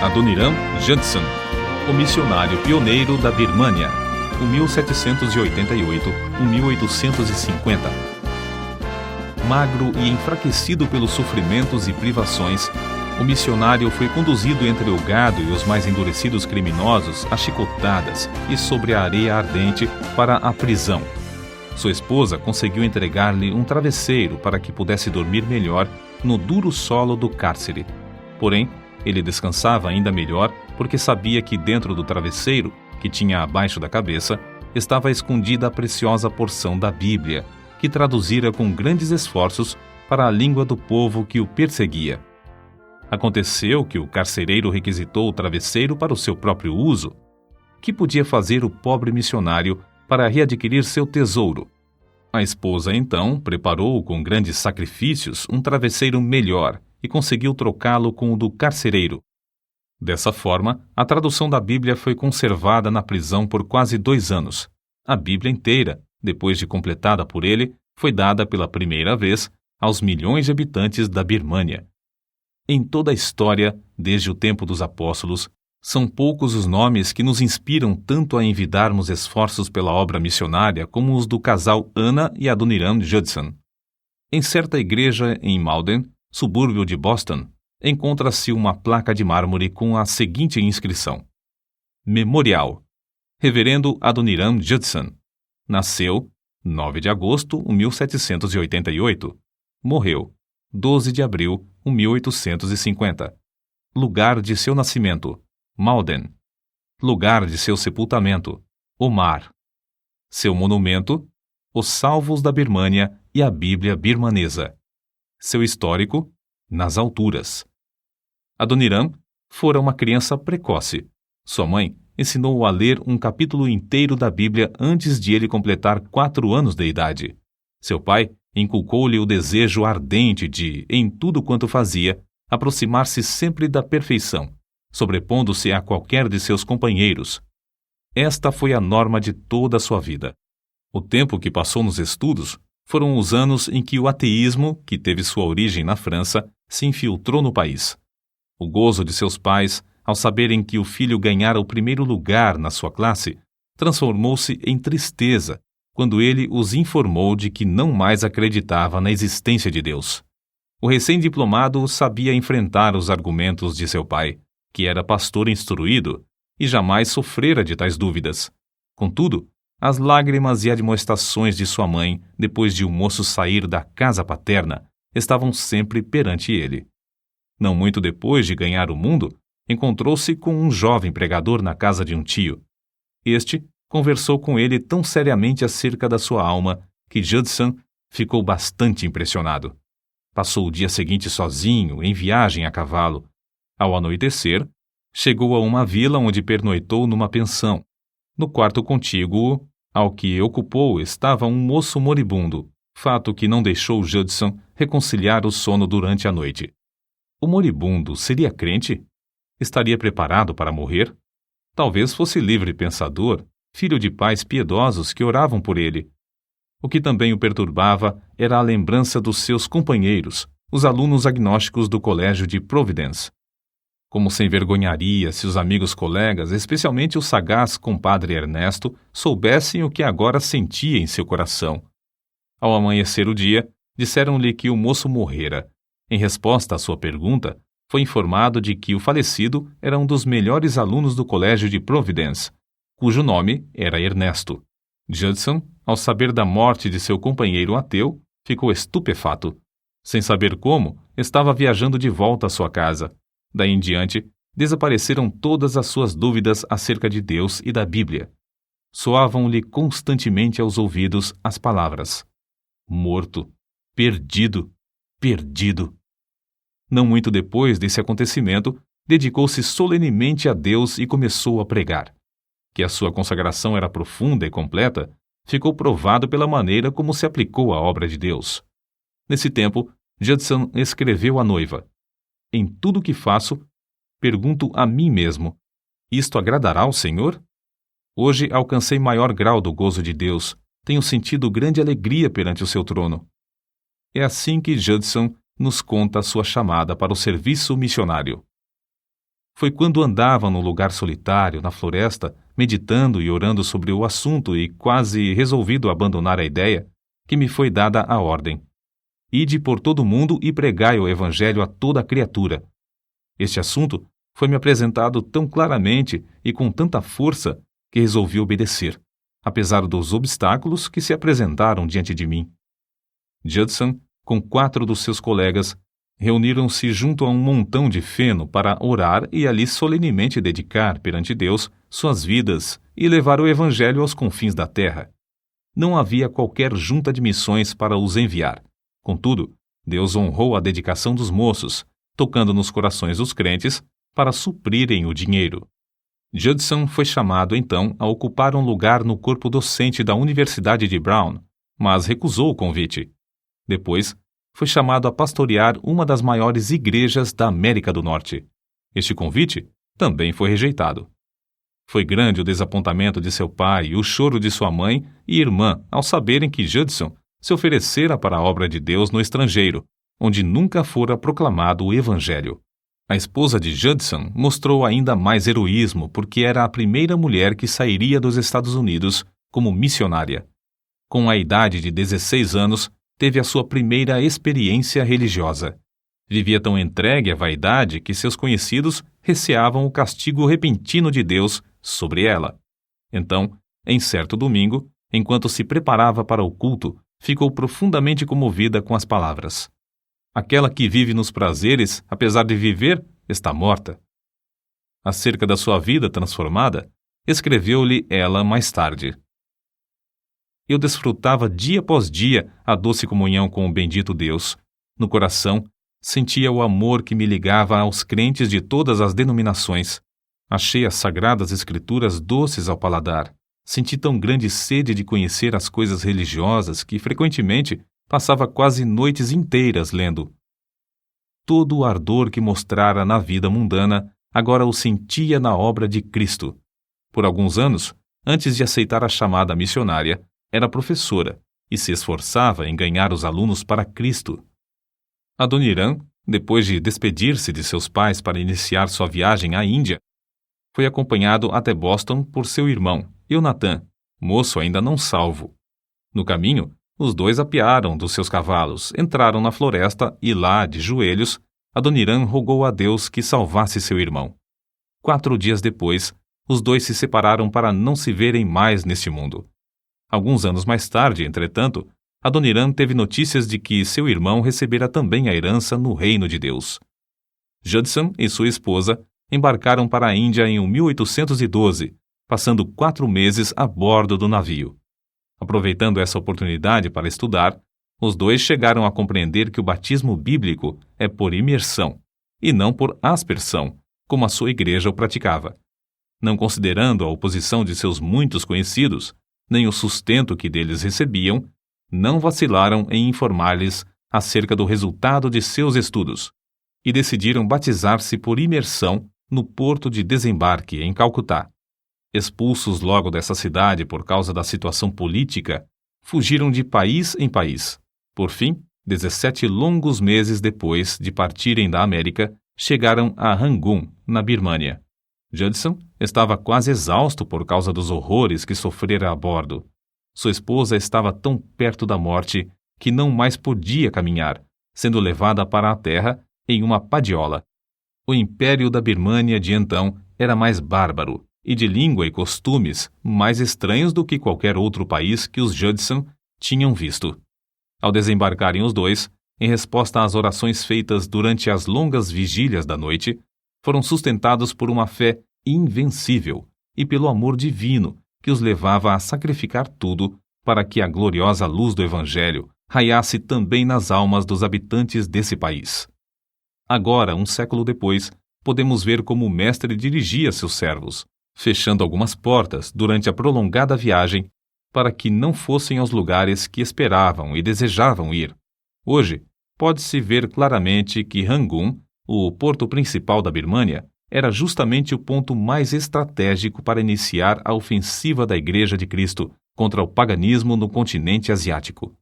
Adoniram Judson, o missionário pioneiro da Birmânia, 1788-1850. Magro e enfraquecido pelos sofrimentos e privações, o missionário foi conduzido entre o gado e os mais endurecidos criminosos a chicotadas e sobre a areia ardente para a prisão. Sua esposa conseguiu entregar-lhe um travesseiro para que pudesse dormir melhor no duro solo do cárcere. Porém, ele descansava ainda melhor porque sabia que dentro do travesseiro, que tinha abaixo da cabeça, estava escondida a preciosa porção da Bíblia, que traduzira com grandes esforços para a língua do povo que o perseguia. Aconteceu que o carcereiro requisitou o travesseiro para o seu próprio uso. Que podia fazer o pobre missionário para readquirir seu tesouro? A esposa, então, preparou com grandes sacrifícios um travesseiro melhor e conseguiu trocá-lo com o do carcereiro. Dessa forma, a tradução da Bíblia foi conservada na prisão por quase 2 anos. A Bíblia inteira, depois de completada por ele, foi dada pela primeira vez aos milhões de habitantes da Birmânia. Em toda a história, desde o tempo dos apóstolos, são poucos os nomes que nos inspiram tanto a envidarmos esforços pela obra missionária como os do casal Anna e Adoniram Judson. Em certa igreja em Malden, subúrbio de Boston, encontra-se uma placa de mármore com a seguinte inscrição: Memorial. Reverendo Adoniram Judson. Nasceu 9 de agosto de 1788. Morreu 12 de abril de 1850. Lugar de seu nascimento: Malden. Lugar de seu sepultamento: o mar. Seu monumento: os Salvos da Birmânia e a Bíblia birmanesa. Seu histórico: nas alturas. Adoniram fora uma criança precoce. Sua mãe ensinou-o a ler um capítulo inteiro da Bíblia antes de ele completar 4 anos de idade. Seu pai inculcou-lhe o desejo ardente de, em tudo quanto fazia, aproximar-se sempre da perfeição, sobrepondo-se a qualquer de seus companheiros. Esta foi a norma de toda a sua vida. O tempo que passou nos estudos foram os anos em que o ateísmo, que teve sua origem na França, se infiltrou no país. O gozo de seus pais, ao saberem que o filho ganhara o primeiro lugar na sua classe, transformou-se em tristeza quando ele os informou de que não mais acreditava na existência de Deus. O recém-diplomado sabia enfrentar os argumentos de seu pai, que era pastor instruído, e jamais sofrera de tais dúvidas. Contudo, as lágrimas e admoestações de sua mãe, depois de o moço sair da casa paterna, estavam sempre perante ele. Não muito depois de ganhar o mundo, encontrou-se com um jovem pregador na casa de um tio. Este conversou com ele tão seriamente acerca da sua alma que Judson ficou bastante impressionado. Passou o dia seguinte sozinho, em viagem a cavalo. Ao anoitecer, chegou a uma vila onde pernoitou numa pensão. No quarto contíguo ao que ocupou estava um moço moribundo, fato que não deixou Judson reconciliar o sono durante a noite. O moribundo seria crente? Estaria preparado para morrer? Talvez fosse livre pensador, filho de pais piedosos que oravam por ele. O que também o perturbava era a lembrança dos seus companheiros, os alunos agnósticos do colégio de Providence. Como se envergonharia se os amigos colegas, especialmente o sagaz compadre Ernesto, soubessem o que agora sentia em seu coração. Ao amanhecer o dia, disseram-lhe que o moço morrera. Em resposta à sua pergunta, foi informado de que o falecido era um dos melhores alunos do colégio de Providence, cujo nome era Ernesto. Judson, ao saber da morte de seu companheiro ateu, ficou estupefato. Sem saber como, estava viajando de volta à sua casa. Daí em diante, desapareceram todas as suas dúvidas acerca de Deus e da Bíblia. Soavam-lhe constantemente aos ouvidos as palavras: morto, perdido, perdido. Não muito depois desse acontecimento, dedicou-se solenemente a Deus e começou a pregar. Que a sua consagração era profunda e completa, ficou provado pela maneira como se aplicou à obra de Deus. Nesse tempo, Judson escreveu à noiva: em tudo o que faço, pergunto a mim mesmo: isto agradará ao Senhor? Hoje alcancei maior grau do gozo de Deus, tenho sentido grande alegria perante o seu trono. É assim que Judson nos conta a sua chamada para o serviço missionário. Foi quando andava num lugar solitário, na floresta, meditando e orando sobre o assunto e quase resolvido abandonar a ideia, que me foi dada a ordem: ide por todo o mundo e pregai o evangelho a toda a criatura. Este assunto foi-me apresentado tão claramente e com tanta força que resolvi obedecer, apesar dos obstáculos que se apresentaram diante de mim. Judson, com 4 dos seus colegas, reuniram-se junto a um montão de feno para orar e ali solenemente dedicar perante Deus suas vidas e levar o evangelho aos confins da terra. Não havia qualquer junta de missões para os enviar. Contudo, Deus honrou a dedicação dos moços, tocando nos corações dos crentes para suprirem o dinheiro. Judson foi chamado, então, a ocupar um lugar no corpo docente da Universidade de Brown, mas recusou o convite. Depois, foi chamado a pastorear uma das maiores igrejas da América do Norte. Este convite também foi rejeitado. Foi grande o desapontamento de seu pai e o choro de sua mãe e irmã ao saberem que Judson se oferecera para a obra de Deus no estrangeiro, onde nunca fora proclamado o Evangelho. A esposa de Judson mostrou ainda mais heroísmo porque era a primeira mulher que sairia dos Estados Unidos como missionária. Com a idade de 16 anos, teve a sua primeira experiência religiosa. Vivia tão entregue à vaidade que seus conhecidos receavam o castigo repentino de Deus sobre ela. Então, em certo domingo, enquanto se preparava para o culto, ficou profundamente comovida com as palavras: aquela que vive nos prazeres, apesar de viver, está morta. Acerca da sua vida transformada, escreveu-lhe ela mais tarde: eu desfrutava dia após dia a doce comunhão com o bendito Deus. No coração, sentia o amor que me ligava aos crentes de todas as denominações. Achei as sagradas escrituras doces ao paladar. Senti tão grande sede de conhecer as coisas religiosas que, frequentemente, passava quase noites inteiras lendo. Todo o ardor que mostrara na vida mundana, agora o sentia na obra de Cristo. Por alguns anos, antes de aceitar a chamada missionária, era professora e se esforçava em ganhar os alunos para Cristo. Adoniram, depois de despedir-se de seus pais para iniciar sua viagem à Índia, foi acompanhado até Boston por seu irmão, Eunathan, moço ainda não salvo. No caminho, os dois apearam dos seus cavalos, entraram na floresta e lá, de joelhos, Adoniram rogou a Deus que salvasse seu irmão. 4 dias depois, os dois se separaram para não se verem mais neste mundo. Alguns anos mais tarde, entretanto, Adoniram teve notícias de que seu irmão recebera também a herança no reino de Deus. Judson e sua esposa embarcaram para a Índia em 1812, passando 4 meses a bordo do navio. Aproveitando essa oportunidade para estudar, os dois chegaram a compreender que o batismo bíblico é por imersão, e não por aspersão, como a sua igreja o praticava. Não considerando a oposição de seus muitos conhecidos, nem o sustento que deles recebiam, não vacilaram em informar-lhes acerca do resultado de seus estudos, e decidiram batizar-se por imersão no porto de desembarque em Calcutá. Expulsos logo dessa cidade por causa da situação política, fugiram de país em país. Por fim, 17 longos meses depois de partirem da América, chegaram a Rangoon, na Birmânia. Judson estava quase exausto por causa dos horrores que sofrera a bordo. Sua esposa estava tão perto da morte que não mais podia caminhar, sendo levada para a terra em uma padiola. O império da Birmânia de então era mais bárbaro e de língua e costumes mais estranhos do que qualquer outro país que os Judson tinham visto. Ao desembarcarem os dois, em resposta às orações feitas durante as longas vigílias da noite, foram sustentados por uma fé invencível e pelo amor divino que os levava a sacrificar tudo para que a gloriosa luz do Evangelho raiasse também nas almas dos habitantes desse país. Agora, um século depois, podemos ver como o mestre dirigia seus servos, fechando algumas portas durante a prolongada viagem para que não fossem aos lugares que esperavam e desejavam ir. Hoje, pode-se ver claramente que Rangoon, o porto principal da Birmânia, era justamente o ponto mais estratégico para iniciar a ofensiva da Igreja de Cristo contra o paganismo no continente asiático.